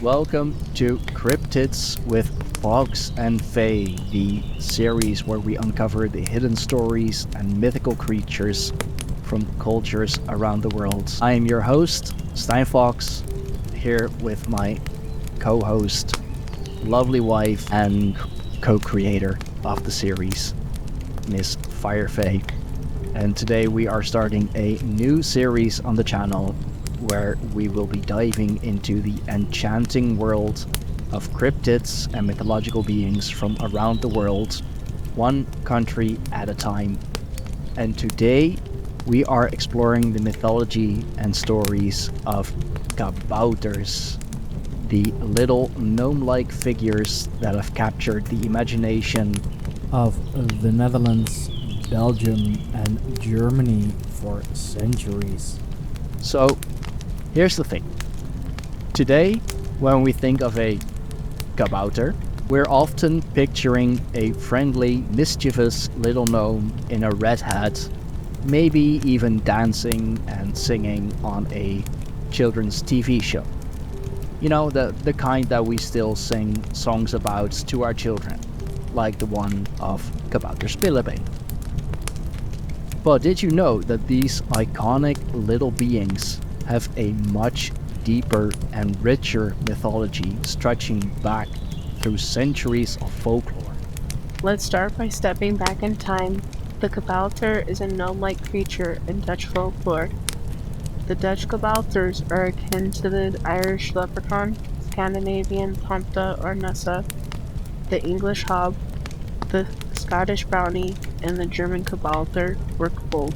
Welcome to Cryptids with Fawkes and Fae, the series where we uncover the hidden stories and mythical creatures from cultures around the world. I am your host, Stijn Fawkes, here with my co-host, lovely wife and co-creator of the series, Miss Fire Fae. And today we are starting a new series on the channel where we will be diving into the enchanting world of cryptids and mythological beings from around the world, one country at a time. And today we are exploring the mythology and stories of kabouters, the little gnome-like figures that have captured the imagination of the Netherlands, Belgium, and Germany for centuries. So, here's the thing. Today, when we think of a kabouter, we're often picturing a friendly, mischievous little gnome in a red hat, maybe even dancing and singing on a children's TV show. You know, the kind that we still sing songs about to our children, like the one of Kabouter Spillebeen. But did you know that these iconic little beings have a much deeper and richer mythology stretching back through centuries of folklore? Let's start by stepping back in time. The kabouter is a gnome-like creature in Dutch folklore. The Dutch kabouters are akin to the Irish leprechaun, Scandinavian tomte or nessa, the English hob, the Scottish brownie, and the German kabouter or kobold.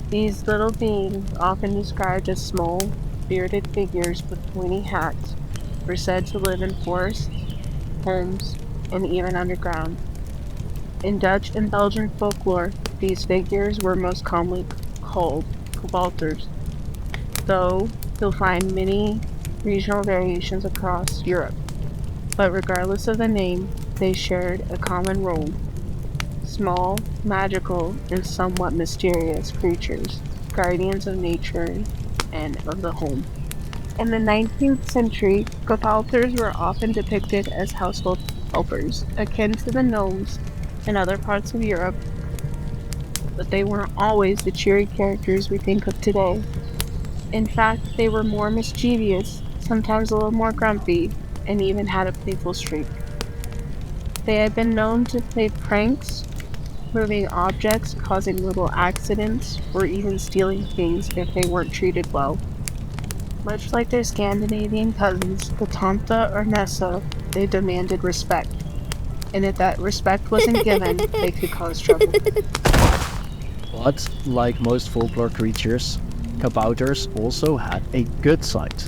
These little beings, often described as small, bearded figures with pointy hats, were said to live in forests, homes, and even underground. In Dutch and Belgian folklore, these figures were most commonly called kabouters, though you'll find many regional variations across Europe. But regardless of the name, they shared a common role: small, magical, and somewhat mysterious creatures, guardians of nature and of the home. In the 19th century, kabouters were often depicted as household helpers, akin to the gnomes in other parts of Europe, but they weren't always the cheery characters we think of today. In fact, they were more mischievous, sometimes a little more grumpy, and even had a playful streak. They had been known to play pranks, moving objects, causing little accidents, or even stealing things if they weren't treated well. Much like their Scandinavian cousins, the tomte or nessa, they demanded respect, and if that respect wasn't given, they could cause trouble. But, like most folklore creatures, kabouters also had a good side.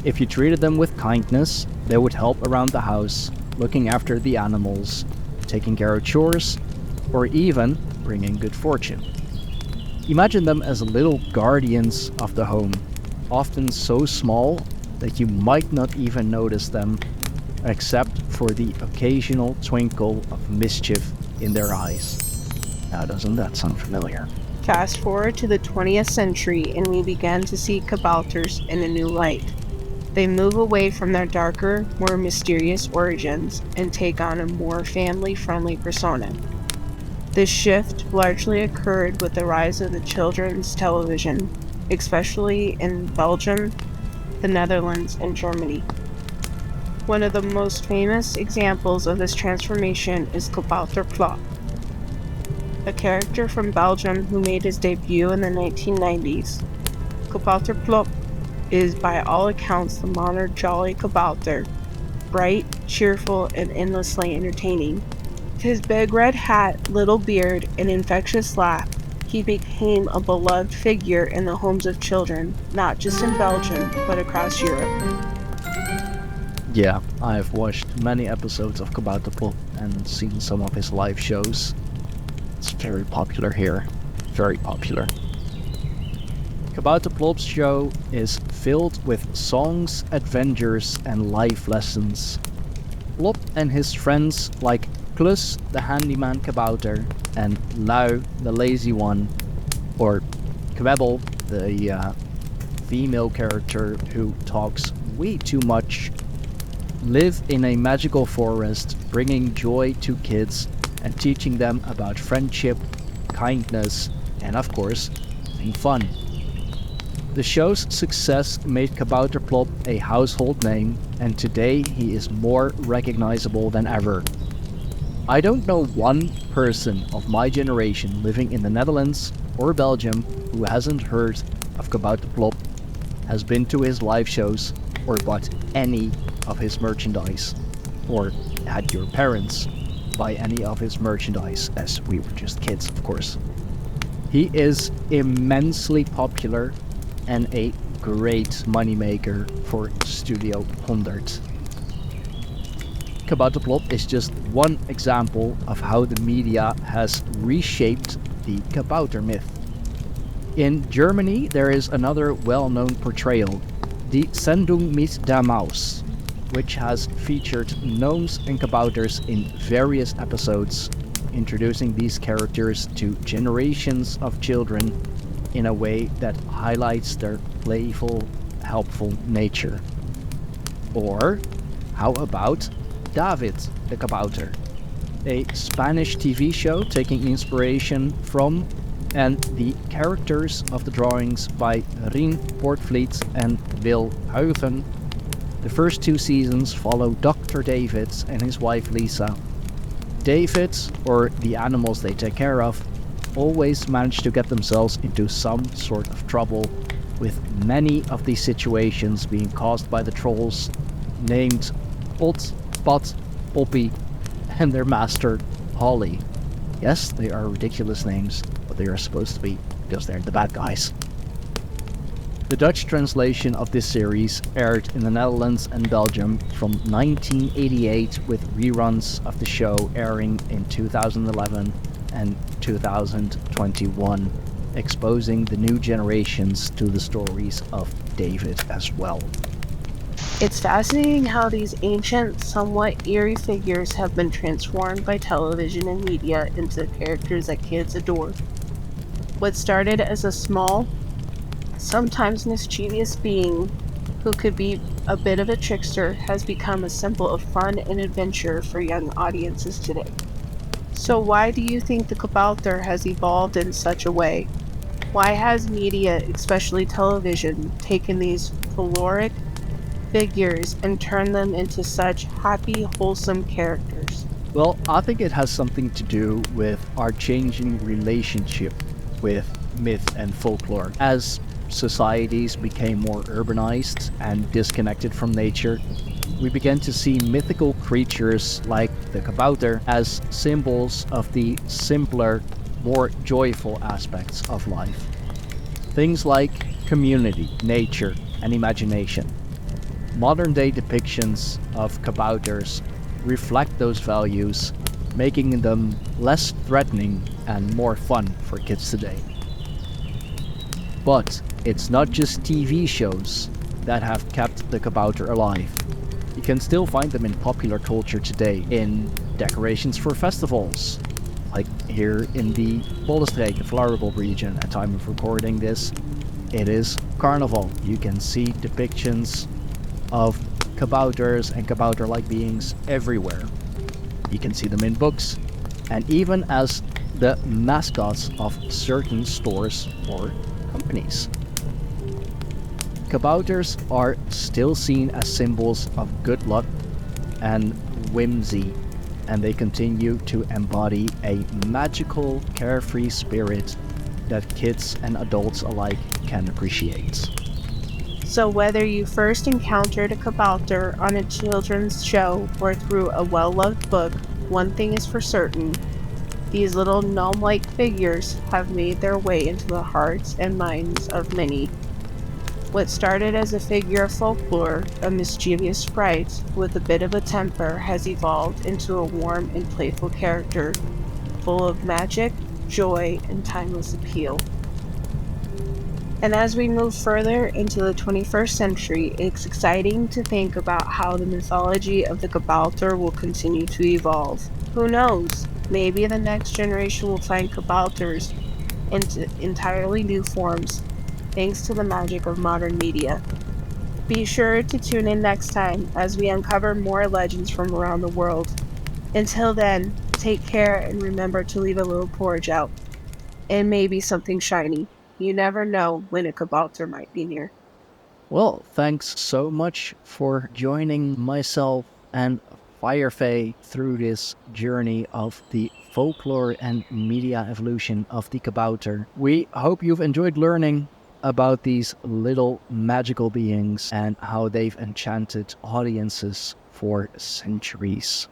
If you treated them with kindness, they would help around the house, looking after the animals, taking care of chores, or even bringing good fortune. Imagine them as little guardians of the home, often so small that you might not even notice them, except for the occasional twinkle of mischief in their eyes. Now, doesn't that sound familiar? Fast forward to the 20th century and we began to see kabouters in a new light. They move away from their darker, more mysterious origins and take on a more family-friendly persona. This shift largely occurred with the rise of the children's television, especially in Belgium, the Netherlands, and Germany. One of the most famous examples of this transformation is Kabouter Plop, a character from Belgium who made his debut in the 1990s. Kabouter Plop is by all accounts the modern jolly kabouter, bright, cheerful, and endlessly entertaining. With his big red hat, little beard, and infectious laugh, he became a beloved figure in the homes of children, not just in Belgium, but across Europe. Yeah, I've watched many episodes of Kabouter Plop and seen some of his live shows. It's very popular here. Very popular. Kabouter Plop's show is filled with songs, adventures, and life lessons. Plop and his friends like Klus, the handyman kabouter, and Lau, the lazy one, or Kwebbel, the female character who talks way too much live in a magical forest, bringing joy to kids and teaching them about friendship, kindness, and of course, having fun. The show's success made Kabouter Plop a household name, and today he is more recognizable than ever. I don't know one person of my generation living in the Netherlands or Belgium who hasn't heard of Kabouter Plop, has been to his live shows, or bought any of his merchandise, or had your parents buy any of his merchandise, as we were just kids, of course. He is immensely popular and a great moneymaker for Studio 100. Kabouter Plop is just one example of how the media has reshaped the kabouter myth. In Germany, there is another well-known portrayal, the Sendung mit der Maus, which has featured gnomes and kabouters in various episodes, introducing these characters to generations of children in a way that highlights their playful, helpful nature. Or how about David the Kabouter, a Spanish TV show taking inspiration from and the characters of the drawings by Rien Poortvliet and Wil Huygen. The first 2 seasons follow Dr. David and his wife Lisa. David, or the animals they take care of, always manage to get themselves into some sort of trouble, with many of these situations being caused by the trolls named Pot, Pot, Poppy, and their master, Holly. Yes, they are ridiculous names, but they are supposed to be, because they're the bad guys. The Dutch translation of this series aired in the Netherlands and Belgium from 1988, with reruns of the show airing in 2011 and 2021, exposing the new generations to the stories of David as well. It's fascinating how these ancient, somewhat eerie figures have been transformed by television and media into characters that kids adore. What started as a small, sometimes mischievous being who could be a bit of a trickster has become a symbol of fun and adventure for young audiences today. So why do you think the kabouter has evolved in such a way? Why has media, especially television, taken these folkloric figures and turned them into such happy, wholesome characters? Well, I think it has something to do with our changing relationship with myth and folklore. As societies became more urbanized and disconnected from nature, we began to see mythical creatures like the kabouter as symbols of the simpler, more joyful aspects of life. Things like community, nature, and imagination. Modern-day depictions of kabouters reflect those values, making them less threatening and more fun for kids today. But it's not just TV shows that have kept the kabouter alive. You can still find them in popular culture today, in decorations for festivals, like here in the Bollenstreek, the Flowerball region. At time of recording this, it is Carnival. You can see depictions of kabouters and kabouter-like beings everywhere. You can see them in books, and even as the mascots of certain stores or companies. Kabouters are still seen as symbols of good luck and whimsy, and they continue to embody a magical, carefree spirit that kids and adults alike can appreciate. So whether you first encountered a kabouter on a children's show or through a well-loved book, one thing is for certain: these little gnome-like figures have made their way into the hearts and minds of many. What started as a figure of folklore, a mischievous sprite with a bit of a temper, has evolved into a warm and playful character, full of magic, joy, and timeless appeal. And as we move further into the 21st century, it's exciting to think about how the mythology of the kabouter will continue to evolve. Who knows? Maybe the next generation will find kabouters in entirely new forms, thanks to the magic of modern media. Be sure to tune in next time as we uncover more legends from around the world. Until then, take care and remember to leave a little porridge out. And maybe something shiny. You never know when a kabouter might be near. Well, thanks so much for joining myself and Firefay through this journey of the folklore and media evolution of the kabouter. We hope you've enjoyed learning about these little magical beings and how they've enchanted audiences for centuries.